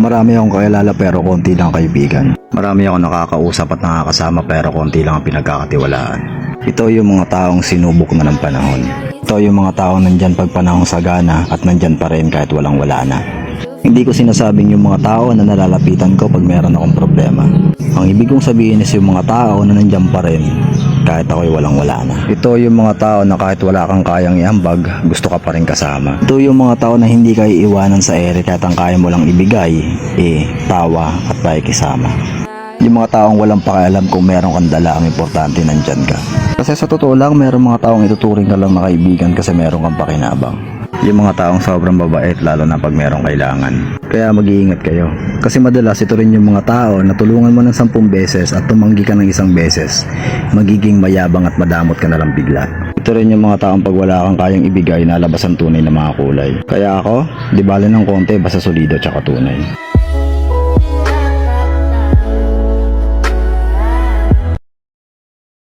Marami akong kakilala pero konti lang kaibigan. Marami akong nakakausap at nakakasama pero konti lang ang pinagkakatiwalaan. Ito yung mga taong sinubok na ng panahon. Ito yung mga taong nandyan pag panahong sagana at nandyan pa rin kahit walang wala na. Hindi ko sinasabing yung mga tao na nalalapitan ko pag meron akong problema. Ang ibig kong sabihin is yung mga tao na nandyan pa rin kahit ako'y walang wala na. Ito yung mga tao na kahit wala kang kayang iambag, gusto ka pa rin kasama. Ito yung mga tao na hindi ka iiwanan sa ere kahit ang kaya mo lang ibigay, tawa at pakikisama. Yung mga taong walang pakialam kung meron kang dala, ang importante nandyan ka. Kasi sa totoo lang, meron mga taong ituturing ka lang na kaibigan kasi meron kang pakinabang. Yung mga taong sobrang babait lalo na pag merong kailangan. Kaya mag-iingat kayo. Kasi madalas ito rin yung mga tao na tulungan mo ng 10 beses at tumanggi ka ng 1 beses. Magiging mayabang at madamot ka na lang bigla. Ito rin yung mga taong pag wala kang kayang ibigay, nalabas ang tunay na mga kulay. Kaya ako, di bale ng konti basta solido tsaka tunay.